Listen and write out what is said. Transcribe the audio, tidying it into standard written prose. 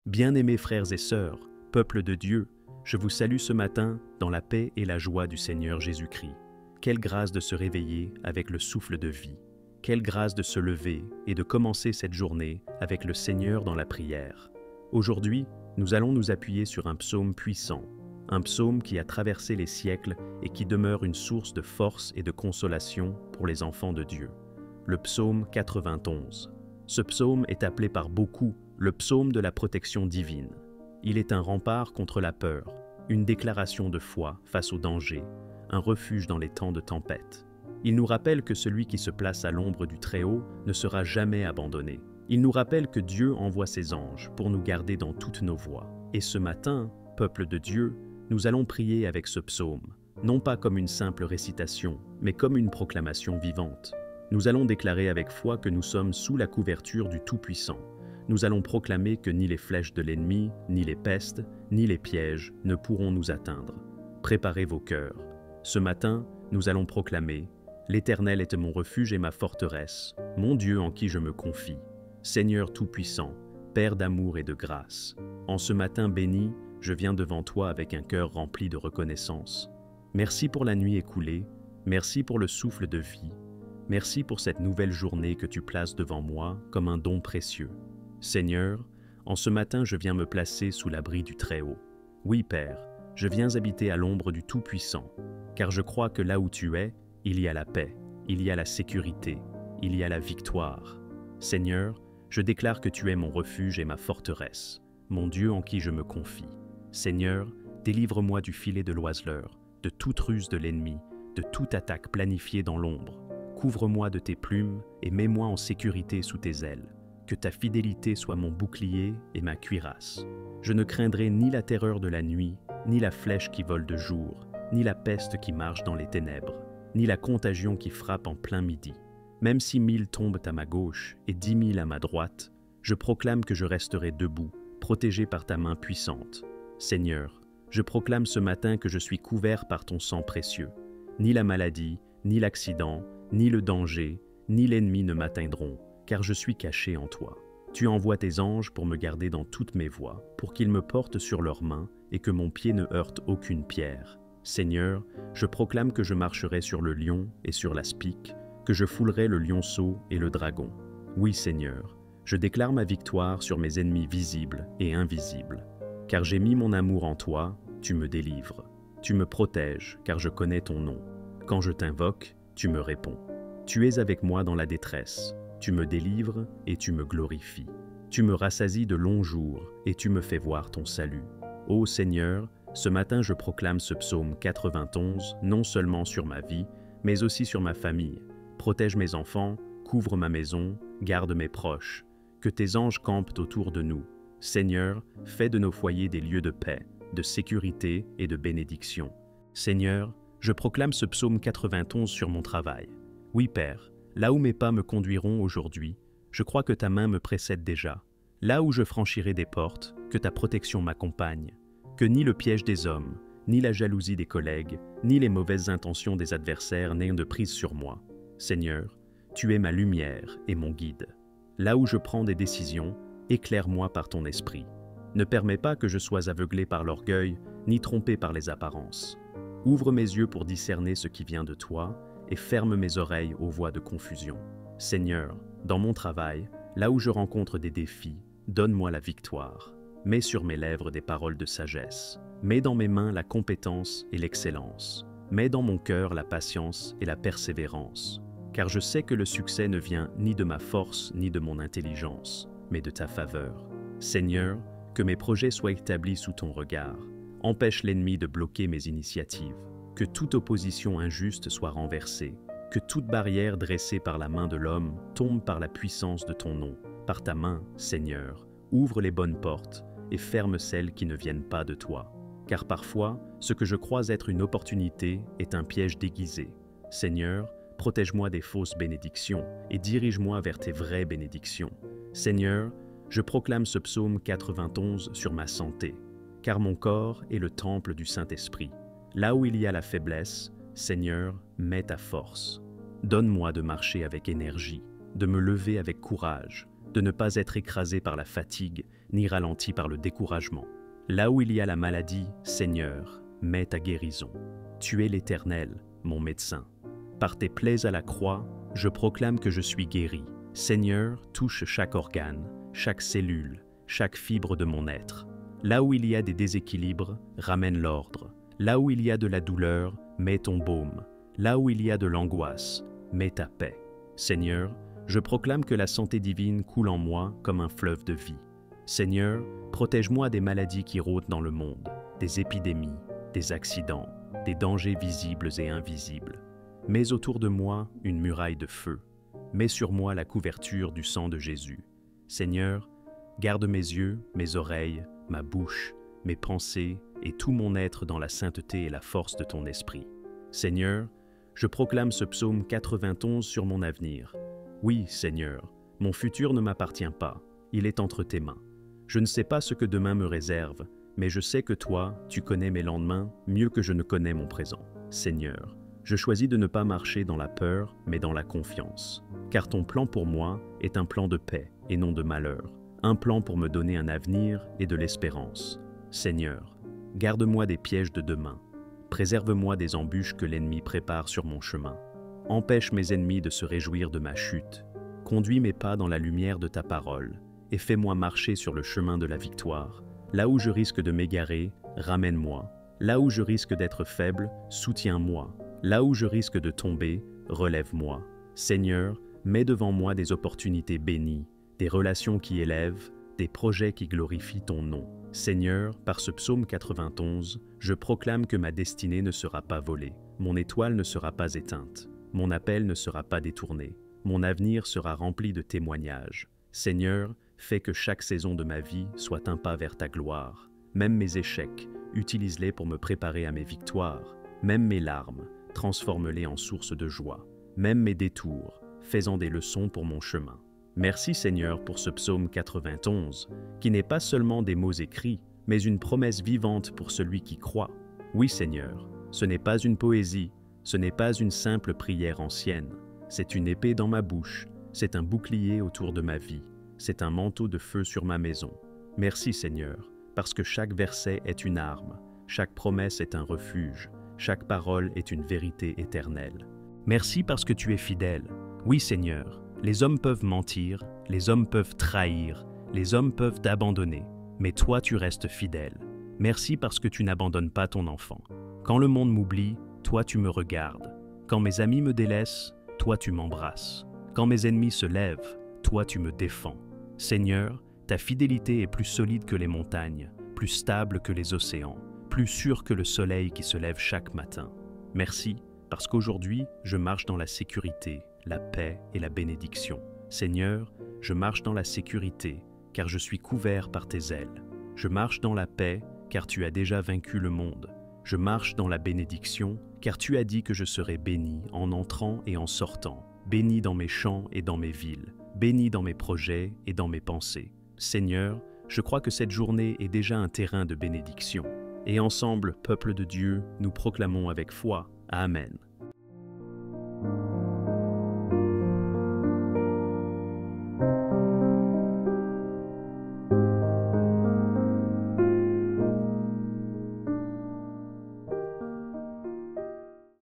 Bien-aimés frères et sœurs, peuple de Dieu, je vous salue ce matin dans la paix et la joie du Seigneur Jésus-Christ. Quelle grâce de se réveiller avec le souffle de vie. Quelle grâce de se lever et de commencer cette journée avec le Seigneur dans la prière. Aujourd'hui, nous allons nous appuyer sur un psaume puissant, un psaume qui a traversé les siècles et qui demeure une source de force et de consolation pour les enfants de Dieu. Le psaume 91. Ce psaume est appelé par beaucoup le psaume de la protection divine. Il est un rempart contre la peur, une déclaration de foi face au danger, un refuge dans les temps de tempête. Il nous rappelle que celui qui se place à l'ombre du Très-Haut ne sera jamais abandonné. Il nous rappelle que Dieu envoie ses anges pour nous garder dans toutes nos voies. Et ce matin, peuple de Dieu, nous allons prier avec ce psaume, non pas comme une simple récitation, mais comme une proclamation vivante. Nous allons déclarer avec foi que nous sommes sous la couverture du Tout-Puissant. Nous allons proclamer que ni les flèches de l'ennemi, ni les pestes, ni les pièges ne pourront nous atteindre. Préparez vos cœurs. Ce matin, nous allons proclamer « L'Éternel est mon refuge et ma forteresse, mon Dieu en qui je me confie. Seigneur Tout-Puissant, Père d'amour et de grâce. En ce matin béni, je viens devant toi avec un cœur rempli de reconnaissance. Merci pour la nuit écoulée, merci pour le souffle de vie. Merci pour cette nouvelle journée que tu places devant moi comme un don précieux. Seigneur, en ce matin je viens me placer sous l'abri du Très-Haut. Oui, Père, je viens habiter à l'ombre du Tout-Puissant, car je crois que là où tu es, il y a la paix, il y a la sécurité, il y a la victoire. Seigneur, je déclare que tu es mon refuge et ma forteresse, mon Dieu en qui je me confie. Seigneur, délivre-moi du filet de l'oiseleur, de toute ruse de l'ennemi, de toute attaque planifiée dans l'ombre. Couvre-moi de tes plumes et mets-moi en sécurité sous tes ailes. Que ta fidélité soit mon bouclier et ma cuirasse. Je ne craindrai ni la terreur de la nuit, ni la flèche qui vole de jour, ni la peste qui marche dans les ténèbres, ni la contagion qui frappe en plein midi. Même si 1000 tombent à ma gauche et 10 000 à ma droite, je proclame que je resterai debout, protégé par ta main puissante. Seigneur, je proclame ce matin que je suis couvert par ton sang précieux. Ni la maladie, ni l'accident, ni le danger, ni l'ennemi ne m'atteindront, car je suis caché en toi. Tu envoies tes anges pour me garder dans toutes mes voies, pour qu'ils me portent sur leurs mains et que mon pied ne heurte aucune pierre. Seigneur, je proclame que je marcherai sur le lion et sur la spique, que je foulerai le lionceau et le dragon. Oui, Seigneur, je déclare ma victoire sur mes ennemis visibles et invisibles. Car j'ai mis mon amour en toi, tu me délivres. Tu me protèges, car je connais ton nom. Quand je t'invoque, tu me réponds. Tu es avec moi dans la détresse. Tu me délivres et tu me glorifies. Tu me rassasies de longs jours et tu me fais voir ton salut. Ô Seigneur, ce matin je proclame ce psaume 91 non seulement sur ma vie, mais aussi sur ma famille. Protège mes enfants, couvre ma maison, garde mes proches. Que tes anges campent autour de nous. Seigneur, fais de nos foyers des lieux de paix, de sécurité et de bénédiction. Seigneur, je proclame ce psaume 91 sur mon travail. Oui, Père, là où mes pas me conduiront aujourd'hui, je crois que ta main me précède déjà. Là où je franchirai des portes, que ta protection m'accompagne. Que ni le piège des hommes, ni la jalousie des collègues, ni les mauvaises intentions des adversaires n'aient de prise sur moi. Seigneur, tu es ma lumière et mon guide. Là où je prends des décisions, éclaire-moi par ton esprit. Ne permets pas que je sois aveuglé par l'orgueil, ni trompé par les apparences. Ouvre mes yeux pour discerner ce qui vient de toi, et ferme mes oreilles aux voix de confusion. Seigneur, dans mon travail, là où je rencontre des défis, donne-moi la victoire. Mets sur mes lèvres des paroles de sagesse. Mets dans mes mains la compétence et l'excellence. Mets dans mon cœur la patience et la persévérance. Car je sais que le succès ne vient ni de ma force ni de mon intelligence, mais de ta faveur. Seigneur, que mes projets soient établis sous ton regard. Empêche l'ennemi de bloquer mes initiatives. Que toute opposition injuste soit renversée. Que toute barrière dressée par la main de l'homme tombe par la puissance de ton nom. Par ta main, Seigneur, ouvre les bonnes portes et ferme celles qui ne viennent pas de toi. Car parfois, ce que je crois être une opportunité est un piège déguisé. Seigneur, protège-moi des fausses bénédictions et dirige-moi vers tes vraies bénédictions. Seigneur, je proclame ce psaume 91 sur ma santé, car mon corps est le temple du Saint-Esprit. Là où il y a la faiblesse, Seigneur, mets ta force. Donne-moi de marcher avec énergie, de me lever avec courage, de ne pas être écrasé par la fatigue, ni ralenti par le découragement. Là où il y a la maladie, Seigneur, mets ta guérison. Tu es l'Éternel, mon médecin. Par tes plaies à la croix, je proclame que je suis guéri. Seigneur, touche chaque organe, chaque cellule, chaque fibre de mon être. Là où il y a des déséquilibres, ramène l'ordre. Là où il y a de la douleur, mets ton baume. Là où il y a de l'angoisse, mets ta paix. Seigneur, je proclame que la santé divine coule en moi comme un fleuve de vie. Seigneur, protège-moi des maladies qui rôdent dans le monde, des épidémies, des accidents, des dangers visibles et invisibles. Mets autour de moi une muraille de feu. Mets sur moi la couverture du sang de Jésus. Seigneur, garde mes yeux, mes oreilles, ma bouche, mes pensées et tout mon être dans la sainteté et la force de ton esprit. Seigneur, je proclame ce psaume 91 sur mon avenir. Oui, Seigneur, mon futur ne m'appartient pas, il est entre tes mains. Je ne sais pas ce que demain me réserve, mais je sais que toi, tu connais mes lendemains mieux que je ne connais mon présent. Seigneur, je choisis de ne pas marcher dans la peur, mais dans la confiance. Car ton plan pour moi est un plan de paix et non de malheur, un plan pour me donner un avenir et de l'espérance. Seigneur, garde-moi des pièges de demain. Préserve-moi des embûches que l'ennemi prépare sur mon chemin. Empêche mes ennemis de se réjouir de ma chute. Conduis mes pas dans la lumière de ta parole et fais-moi marcher sur le chemin de la victoire. Là où je risque de m'égarer, ramène-moi. Là où je risque d'être faible, soutiens-moi. Là où je risque de tomber, relève-moi. Seigneur, mets devant moi des opportunités bénies, des relations qui élèvent, des projets qui glorifient ton nom. Seigneur, par ce psaume 91, je proclame que ma destinée ne sera pas volée, mon étoile ne sera pas éteinte, mon appel ne sera pas détourné, mon avenir sera rempli de témoignages. Seigneur, fais que chaque saison de ma vie soit un pas vers ta gloire. Même mes échecs, utilise-les pour me préparer à mes victoires. Même mes larmes, transforme-les en source de joie. Même mes détours, fais-en des leçons pour mon chemin. Merci Seigneur pour ce psaume 91, qui n'est pas seulement des mots écrits, mais une promesse vivante pour celui qui croit. Oui Seigneur, ce n'est pas une poésie, ce n'est pas une simple prière ancienne, c'est une épée dans ma bouche, c'est un bouclier autour de ma vie, c'est un manteau de feu sur ma maison. Merci Seigneur, parce que chaque verset est une arme, chaque promesse est un refuge, chaque parole est une vérité éternelle. Merci parce que tu es fidèle. Oui Seigneur, les hommes peuvent mentir, les hommes peuvent trahir, les hommes peuvent t'abandonner, mais toi tu restes fidèle. Merci parce que tu n'abandonnes pas ton enfant. Quand le monde m'oublie, toi tu me regardes. Quand mes amis me délaissent, toi tu m'embrasses. Quand mes ennemis se lèvent, toi tu me défends. Seigneur, ta fidélité est plus solide que les montagnes, plus stable que les océans, plus sûre que le soleil qui se lève chaque matin. Merci, parce qu'aujourd'hui, je marche dans la sécurité, la paix et la bénédiction. Seigneur, je marche dans la sécurité, car je suis couvert par tes ailes. Je marche dans la paix, car tu as déjà vaincu le monde. Je marche dans la bénédiction, car tu as dit que je serai béni en entrant et en sortant, béni dans mes champs et dans mes villes, béni dans mes projets et dans mes pensées. Seigneur, je crois que cette journée est déjà un terrain de bénédiction. Et ensemble, peuple de Dieu, nous proclamons avec foi. Amen.